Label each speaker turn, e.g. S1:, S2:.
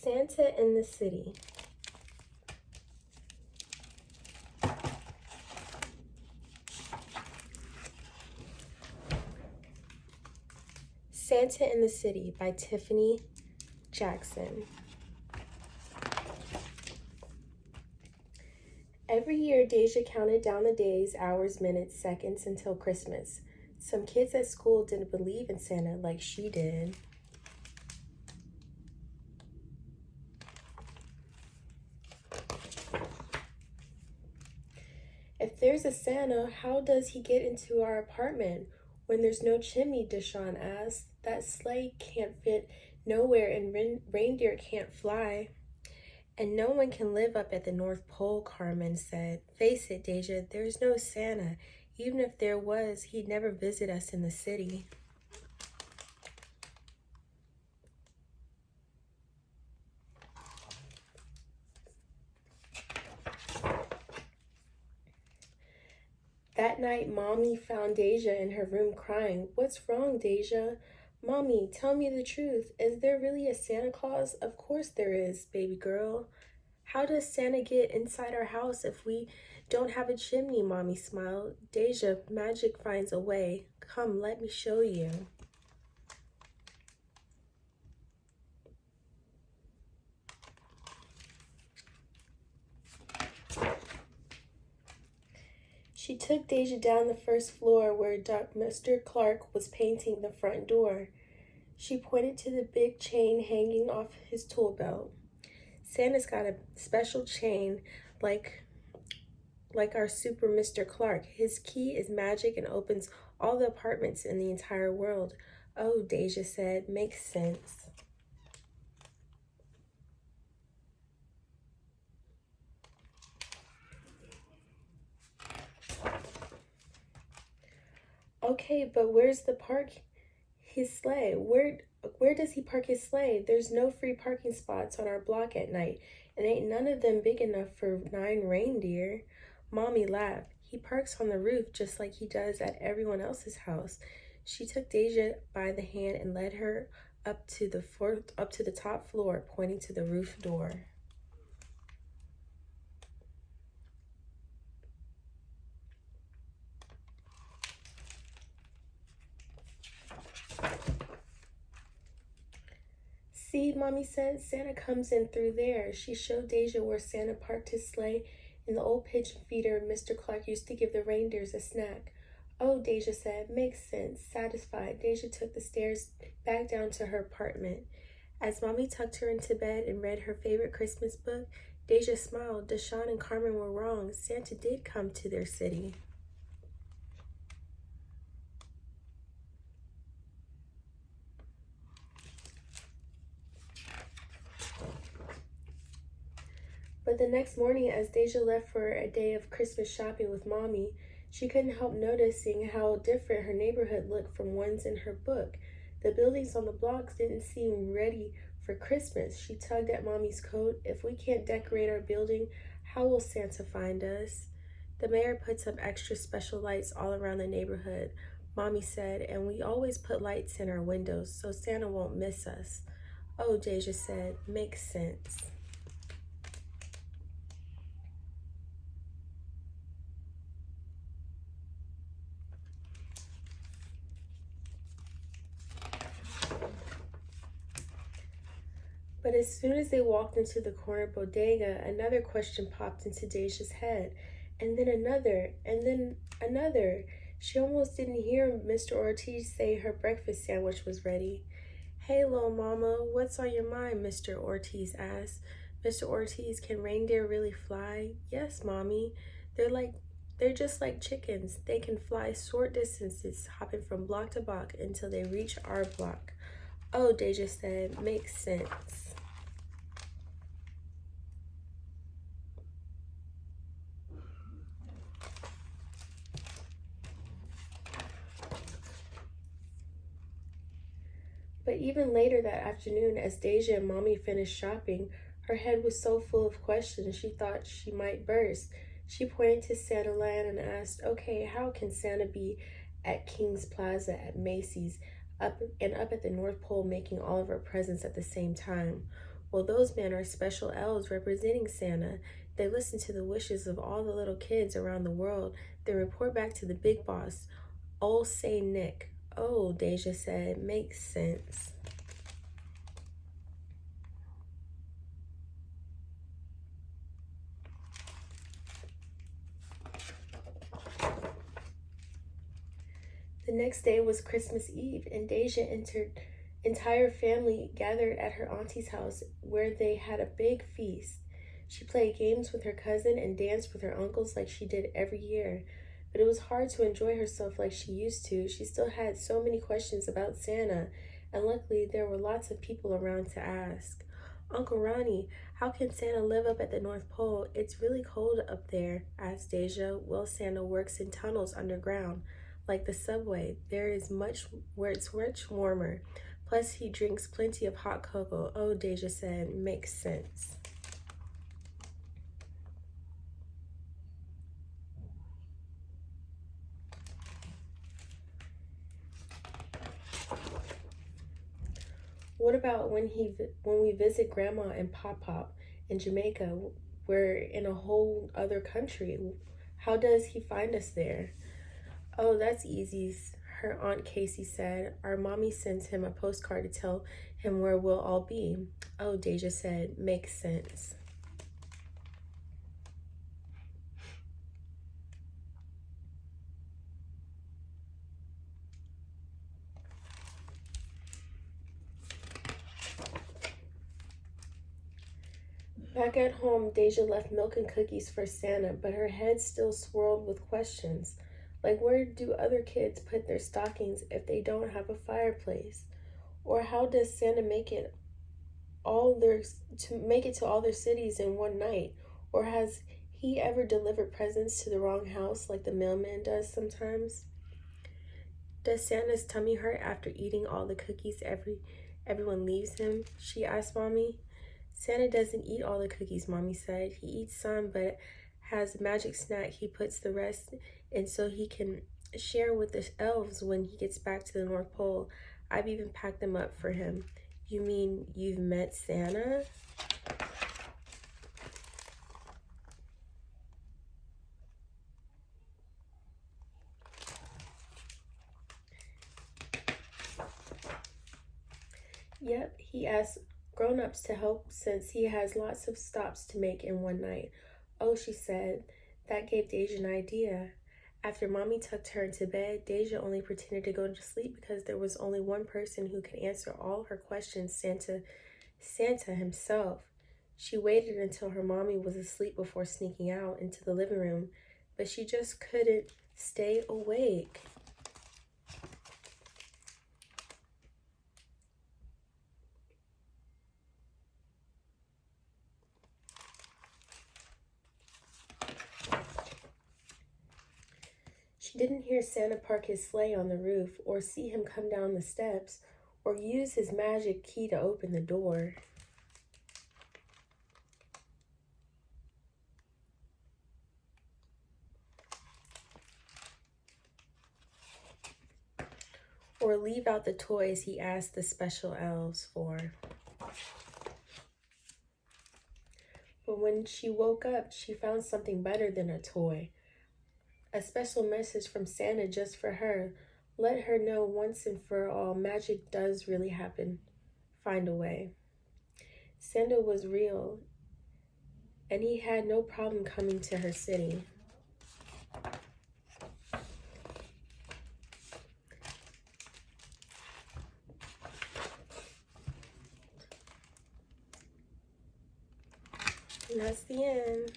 S1: Santa in the City. Santa in the City by Tiffany Jackson. Every year, Deja counted down the days, hours, minutes, seconds until Christmas. Some kids at school didn't believe in Santa like she did. If there's a Santa, how does he get into our apartment when there's no chimney? Deshawn asked. That sleigh can't fit nowhere and reindeer can't fly. And no one can live up at the North Pole, Carmen said. Face it, Deja, there's no Santa. Even if there was, he'd never visit us in the city. That night, Mommy found Deja in her room crying. What's wrong, Deja? Mommy, tell me the truth. Is there really a Santa Claus? Of course there is, baby girl. How does Santa get inside our house if we don't have a chimney? Mommy smiled. Deja, magic finds a way. Come, let me show you. She took Deja down the first floor where Mr. Clark was painting the front door. She pointed to the big chain hanging off his tool belt. Santa's got a special chain like our super Mr. Clark. His key is magic and opens all the apartments in the entire world. Oh, Deja said, makes sense. Okay, but where's his sleigh? Where does he park his sleigh? There's no free parking spots on our block at night, and ain't none of them big enough for 9 reindeer. Mommy laughed. He parks on the roof just like he does at everyone else's house. She took Deja by the hand and led her up to the top floor, pointing to the roof door. See, Mommy said, Santa comes in through there. She showed Deja where Santa parked his sleigh in the old pigeon feeder Mr. Clark used to give the reindeers a snack. Oh, Deja said, makes sense. Satisfied, Deja took the stairs back down to her apartment. As Mommy tucked her into bed and read her favorite Christmas book, Deja smiled. Deshawn and Carmen were wrong. Santa did come to their city. But the next morning, as Deja left for a day of Christmas shopping with Mommy, she couldn't help noticing how different her neighborhood looked from ones in her book. The buildings on the blocks didn't seem ready for Christmas. She tugged at Mommy's coat. If we can't decorate our building, how will Santa find us? The mayor puts up extra special lights all around the neighborhood, Mommy said, and we always put lights in our windows so Santa won't miss us. Oh, Deja said, makes sense. But as soon as they walked into the corner bodega, another question popped into Deja's head, and then another, and then another. She almost didn't hear Mr. Ortiz say her breakfast sandwich was ready. Hey, little mama, what's on your mind? Mr. Ortiz asked. Mr. Ortiz, can reindeer really fly? Yes, Mommy. They're just like chickens. They can fly short distances, hopping from block to block until they reach our block. Oh, Deja said, makes sense. But even later that afternoon, as Deja and Mommy finished shopping, her head was so full of questions she thought she might burst. She pointed to Santa Land and asked, okay, how can Santa be at King's Plaza, at Macy's, up at the North Pole making all of our presents at the same time? Well, those men are special elves representing Santa. They listen to the wishes of all the little kids around the world, then report back to the big boss, old Saint Nick. Oh, Deja said, makes sense. The next day was Christmas Eve, and Deja entire family gathered at her auntie's house where they had a big feast. She played games with her cousin and danced with her uncles like she did every year. But it was hard to enjoy herself like she used to. She still had so many questions about Santa, and luckily there were lots of people around to ask. Uncle Ronnie, how can Santa live up at the North Pole? It's really cold up there, asked Deja. Well, Santa works in tunnels underground, like the subway. There is much where it's much warmer. Plus, he drinks plenty of hot cocoa. Oh, Deja said, makes sense. What about when we visit Grandma and Pop Pop in Jamaica? We're in a whole other country. How does he find us there? Oh, that's easy, her Aunt Casey said. Our mommy sends him a postcard to tell him where we'll all be. Oh, Deja said, makes sense. Back at home, Deja left milk and cookies for Santa, but her head still swirled with questions. Like, where do other kids put their stockings if they don't have a fireplace? Or how does Santa make it to all their cities in one night? Or has he ever delivered presents to the wrong house like the mailman does sometimes? Does Santa's tummy hurt after eating all the cookies everyone leaves him? She asked Mommy. Santa doesn't eat all the cookies, Mommy said. He eats some, but has a magic snack he puts the rest in so he can share with the elves when he gets back to the North Pole. I've even packed them up for him. You mean you've met Santa? Yep, he asked grown-ups to help since he has lots of stops to make in one night. Oh, she said, that gave Deja an idea. After Mommy tucked her into bed, Deja only pretended to go to sleep because there was only one person who could answer all her questions, Santa himself. She waited until her mommy was asleep before sneaking out into the living room, but she just couldn't stay awake. She didn't hear Santa park his sleigh on the roof, or see him come down the steps, or use his magic key to open the door. Or leave out the toys he asked the special elves for. But when she woke up, she found something better than a toy. A special message from Santa just for her. Let her know once and for all, magic does really happen. Find a way. Santa was real, and he had no problem coming to her city. And that's the end.